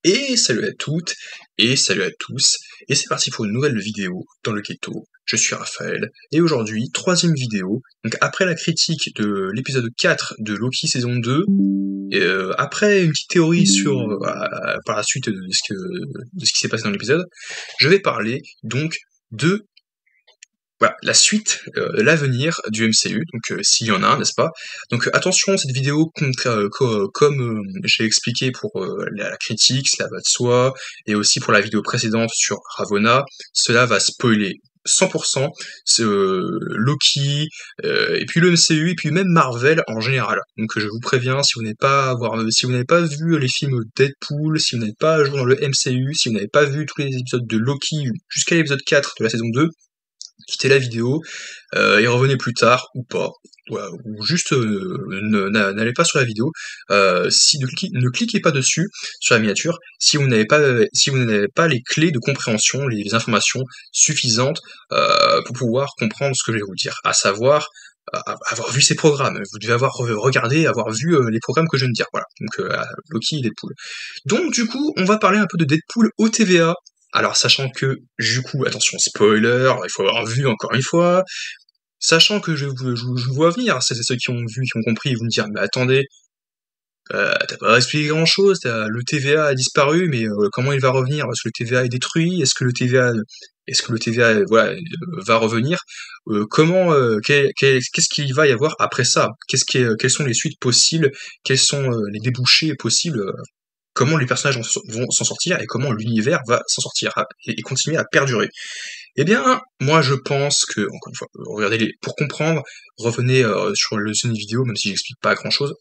Et salut à toutes, et salut à tous, et c'est parti pour une nouvelle vidéo dans le ghetto. Je suis Raphaël, et aujourd'hui, troisième vidéo. Donc après la critique de l'épisode 4 de Loki saison 2, après une petite théorie sur par la suite de ce qui s'est passé dans l'épisode, je vais parler donc de la suite, l'avenir du MCU, donc s'il y en a un, n'est-ce pas? Donc attention, cette vidéo, comme j'ai expliqué pour la critique, cela va de soi, et aussi pour la vidéo précédente sur Ravonna, cela va spoiler 100% Loki, et puis le MCU, et puis même Marvel en général. Donc je vous préviens, si vous n'avez pas vu les films Deadpool, si vous n'avez pas joué dans le MCU, si vous n'avez pas vu tous les épisodes de Loki jusqu'à l'épisode 4 de la saison 2, quittez la vidéo, et revenez plus tard, ou pas, ou juste n'allez pas sur la vidéo, ne cliquez pas dessus, sur la miniature, si vous n'avez pas les clés de compréhension, les informations suffisantes pour pouvoir comprendre ce que je vais vous dire, à savoir avoir vu ces programmes, vous devez avoir regardé, avoir vu les programmes que je viens de dire, voilà, donc Loki et Deadpool. Donc du coup, on va parler un peu de Deadpool au TVA. Alors, sachant que, du coup, attention, spoiler, il faut avoir vu encore une fois, sachant que je vous vois venir, c'est ceux qui ont vu, qui ont compris, ils vont me dire, mais attendez, t'as pas expliqué grand chose, le TVA a disparu, mais comment il va revenir? Est-ce que le TVA est détruit? Est-ce que le TVA, voilà, va revenir? Qu'est-ce qu'il va y avoir après ça? Quelles sont les suites possibles? Quels sont les débouchés possibles? Comment les personnages vont s'en sortir et comment l'univers va s'en sortir et continuer à perdurer. Eh bien, moi je pense que, encore une fois, regardez pour comprendre, revenez sur le scène vidéo, même si j'explique pas grand chose.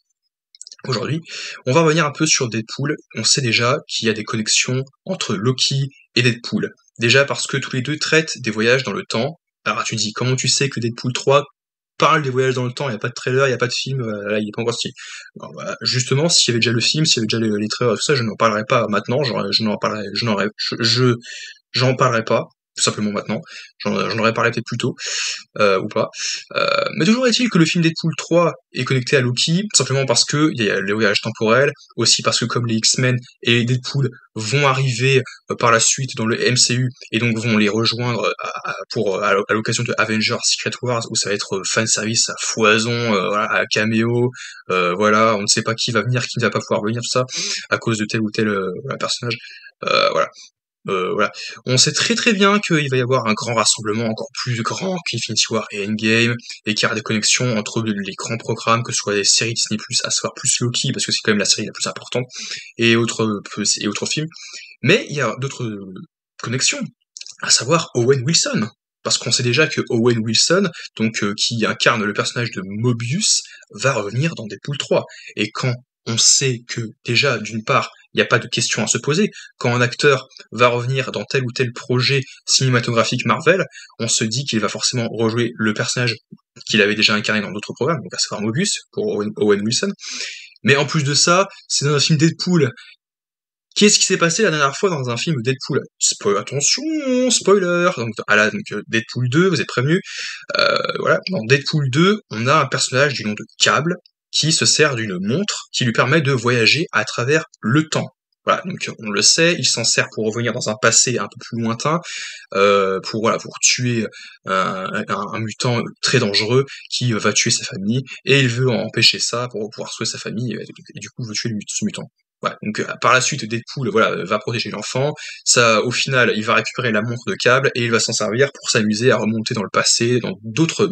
Aujourd'hui, on va revenir un peu sur Deadpool. On sait déjà qu'il y a des connexions entre Loki et Deadpool. Déjà parce que tous les deux traitent des voyages dans le temps. Alors tu dis, comment tu sais que Deadpool 3 parle des voyages dans le temps, il n'y a pas de trailer, il n'y a pas de film, là, il est pas encore sorti. Alors, voilà, justement, s'il y avait déjà le film, s'il y avait déjà les trailers, tout ça, je n'en parlerai pas maintenant, j'en parlerai pas, tout simplement maintenant, j'en aurais parlé peut-être plus tôt, ou pas. Mais toujours est-il que le film Deadpool 3 est connecté à Loki, simplement parce que il y a les voyages temporels, aussi parce que comme les X-Men et Deadpool vont arriver par la suite dans le MCU, et donc vont les rejoindre à l'occasion de Avengers Secret Wars, où ça va être fanservice à foison, voilà, à caméo, voilà, on ne sait pas qui va venir, qui ne va pas pouvoir venir, tout ça, à cause de tel ou tel personnage, voilà. Voilà. On sait très très bien qu'il va y avoir un grand rassemblement encore plus grand qu'Infinity War et Endgame, et qu'il y aura des connexions entre les grands programmes, que ce soit des séries Disney+, à savoir plus Loki, parce que c'est quand même la série la plus importante, et autres films. Mais il y a d'autres connexions, à savoir Owen Wilson. Parce qu'on sait déjà que Owen Wilson, donc qui incarne le personnage de Mobius, va revenir dans Deadpool 3. Et quand on sait que déjà, d'une part, il n'y a pas de question à se poser, quand un acteur va revenir dans tel ou tel projet cinématographique Marvel, on se dit qu'il va forcément rejouer le personnage qu'il avait déjà incarné dans d'autres programmes, donc à savoir Mobius, pour Owen Wilson. Mais en plus de ça, c'est dans un film Deadpool. Qu'est-ce qui s'est passé la dernière fois dans un film Deadpool? Attention, spoiler. Donc Deadpool 2, vous êtes prévenus. Voilà, dans Deadpool 2, on a un personnage du nom de Cable qui se sert d'une montre qui lui permet de voyager à travers le temps. Voilà, donc on le sait, il s'en sert pour revenir dans un passé un peu plus lointain, pour tuer un mutant très dangereux qui va tuer sa famille, et il veut empêcher ça pour pouvoir sauver sa famille, et du coup veut tuer ce mutant. Voilà, donc par la suite, Deadpool va protéger l'enfant, ça, au final, il va récupérer la montre de Cable, et il va s'en servir pour s'amuser à remonter dans le passé, dans d'autres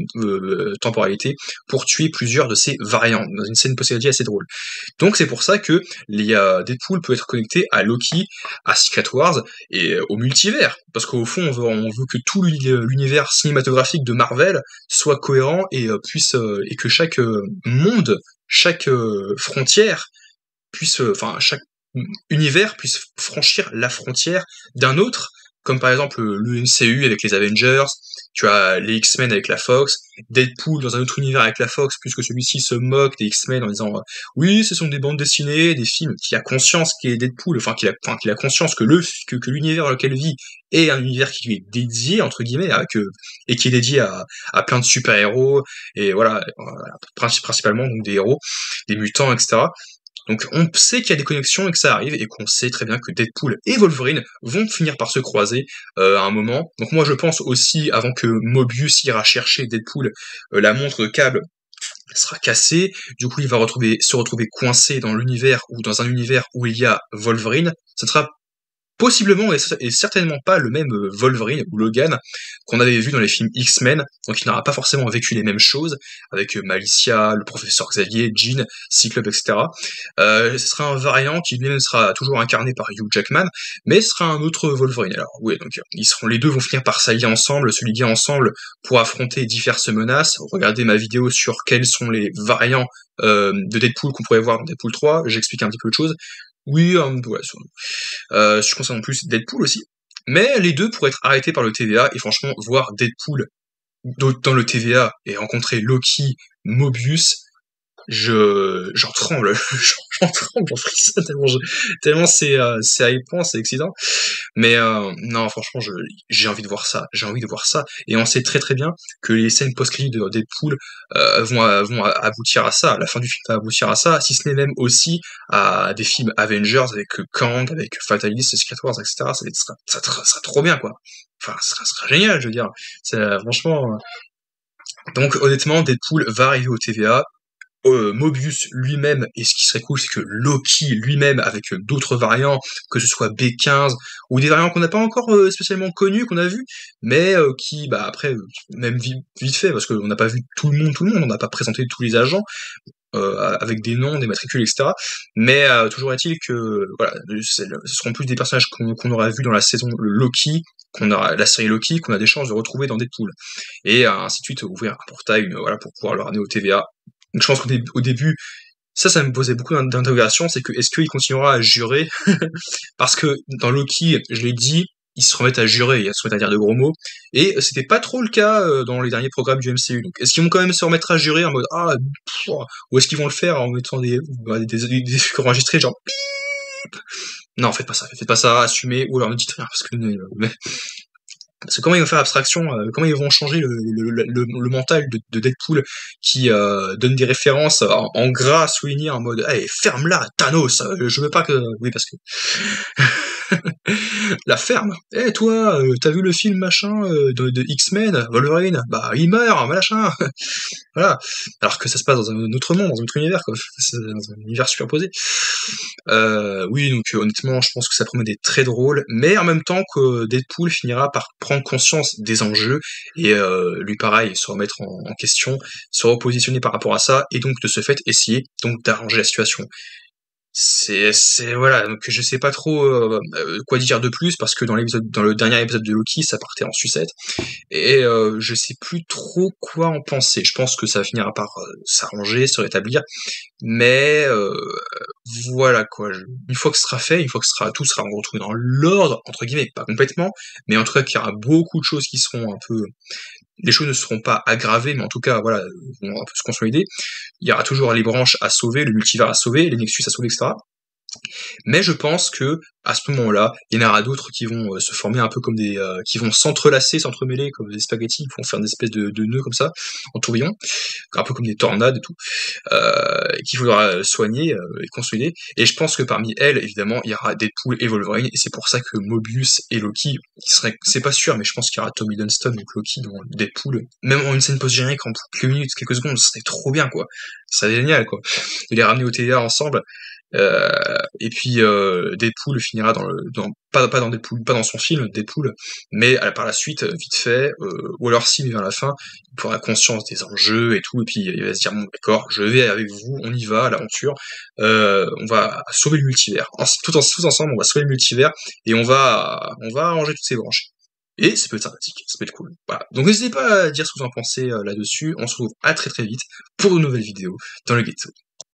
temporalités, pour tuer plusieurs de ses variantes, dans une scène post-crédit assez drôle. Donc c'est pour ça que Deadpool peut être connecté à Loki, à Secret Wars, et au multivers, parce qu'au fond, on veut que tout l'univers cinématographique de Marvel soit cohérent, et et que chaque monde, chaque frontière, chaque univers puisse franchir la frontière d'un autre, comme par exemple le MCU avec les Avengers, tu as les X-Men avec la Fox, Deadpool dans un autre univers avec la Fox, puisque celui-ci se moque des X-Men en disant oui, ce sont des bandes dessinées, des films, qu'il a conscience qu'il est Deadpool, qu'il a conscience que l'univers dans lequel il vit est un univers qui lui est dédié, entre guillemets, et qui est dédié à plein de super-héros, et voilà, principalement donc des héros, des mutants, etc. Donc on sait qu'il y a des connexions et que ça arrive, et qu'on sait très bien que Deadpool et Wolverine vont finir par se croiser à un moment. Donc moi je pense aussi, avant que Mobius ira chercher Deadpool, la montre câble sera cassée, du coup il va se retrouver coincé dans l'univers, ou dans un univers où il y a Wolverine. Ce sera possiblement et certainement pas le même Wolverine ou Logan qu'on avait vu dans les films X-Men, donc il n'aura pas forcément vécu les mêmes choses avec Malicia, le professeur Xavier, Jean, Cyclope, etc. Ce sera un variant qui lui-même sera toujours incarné par Hugh Jackman, mais ce sera un autre Wolverine. Alors oui, donc les deux vont finir par s'allier ensemble, se liguer ensemble pour affronter diverses menaces. Regardez ma vidéo sur quels sont les variants de Deadpool qu'on pourrait voir dans Deadpool 3, j'explique un petit peu de choses. Oui, ouais, je concerne en plus Deadpool aussi. Mais les deux pourraient être arrêtés par le TVA, et franchement, voir Deadpool dans le TVA et rencontrer Loki, Mobius, j'en tremble, j'en tremble, j'en frissonne tellement c'est hypant, c'est excitant. Mais non, franchement, j'ai envie de voir ça, j'ai envie de voir ça. Et on sait très très bien que les scènes post-crédits de Deadpool vont aboutir à ça. La fin du film va aboutir à ça, si ce n'est même aussi à des films Avengers avec Kang, avec Fatalist, Secret Wars, etc. Ça sera trop bien, quoi. Enfin, ça sera génial, je veux dire. Franchement. Donc honnêtement, Deadpool va arriver au TVA. Mobius lui-même, et ce qui serait cool, c'est que Loki lui-même, avec d'autres variants, que ce soit B15, ou des variants qu'on n'a pas encore spécialement connus, qu'on a vus, mais qui, bah après, même vite fait, parce qu'on n'a pas vu tout le monde, on n'a pas présenté tous les agents, avec des noms, des matricules, etc. Mais toujours est-il que, voilà, ce seront plus des personnages qu'on aura vus dans la saison Loki, la série Loki, qu'on a des chances de retrouver dans Deadpool. Et ainsi de suite, ouvrir un portail, voilà, pour pouvoir le ramener au TVA. Donc je pense qu'au début, ça me posait beaucoup d'interrogations, c'est que est-ce qu'il continuera à jurer? Parce que dans Loki, je l'ai dit, ils se remettent à jurer, ils se remettent à dire de gros mots, et c'était pas trop le cas dans les derniers programmes du MCU. Donc est-ce qu'ils vont quand même se remettre à jurer en mode ou est-ce qu'ils vont le faire en mettant des trucs enregistrés genre non, faites pas ça, assumez, ou alors ne dites rien, parce que comment ils vont faire abstraction, comment ils vont changer le mental de Deadpool qui donne des références en gras soulignées en mode hey, ferme-la, Thanos, je veux pas que. Oui, parce que. La ferme. Eh toi, t'as vu le film machin de X-Men, Wolverine? Bah il meurt, machin. Voilà. Alors que ça se passe dans un autre monde, dans un autre univers, quoi. C'est dans un univers superposé. Oui, donc honnêtement, je pense que ça promet d'être très drôle, mais en même temps que Deadpool finira par prendre conscience des enjeux et lui pareil, se remettre en question, se repositionner par rapport à ça, et donc de ce fait essayer donc d'arranger la situation. Voilà, donc je sais pas trop quoi dire de plus, parce que dans le dernier épisode de Loki, ça partait en sucette, et je sais plus trop quoi en penser. Je pense que ça finira par s'arranger, se rétablir, mais voilà quoi. Une fois que ce sera fait, une fois que tout sera retrouvé dans l'ordre, entre guillemets, pas complètement, mais en tout cas qu'il y aura beaucoup de choses qui seront un peu. Les choses ne seront pas aggravées, mais en tout cas, voilà, vont un peu se consolider. Il y aura toujours les branches à sauver, le multivers à sauver, les Nexus à sauver, etc. Mais je pense que à ce moment-là, il y en aura d'autres qui vont se former un peu comme qui vont s'entrelacer, s'entremêler comme des spaghettis, qui vont faire une espèce de nœud comme ça, en tourbillon, un peu comme des tornades et tout, qu'il faudra soigner et consolider. Et je pense que parmi elles, évidemment, il y aura Deadpool et Wolverine, et c'est pour ça que Mobius et Loki, c'est pas sûr, mais je pense qu'il y aura Tommy Dunston, donc Loki, dans Deadpool, même en une scène post-générique en quelques minutes, quelques secondes, ce serait trop bien, quoi. Ça serait génial, quoi. De les ramener au TVA ensemble. Et puis Deadpool finira pas dans Deadpool, pas dans son film Deadpool, mais par la suite, vite fait, ou alors s'il vient à la fin, il prendra conscience des enjeux et tout, et puis il va se dire bon d'accord, je vais avec vous, on y va à l'aventure, on va sauver le multivers, tous ensemble, on va sauver le multivers et on va arranger toutes ces branches. Et ça peut être sympathique, ça peut être cool. Voilà. Donc n'hésitez pas à dire ce que vous en pensez là-dessus. On se retrouve à très très vite pour de nouvelles vidéos dans le Ghetto.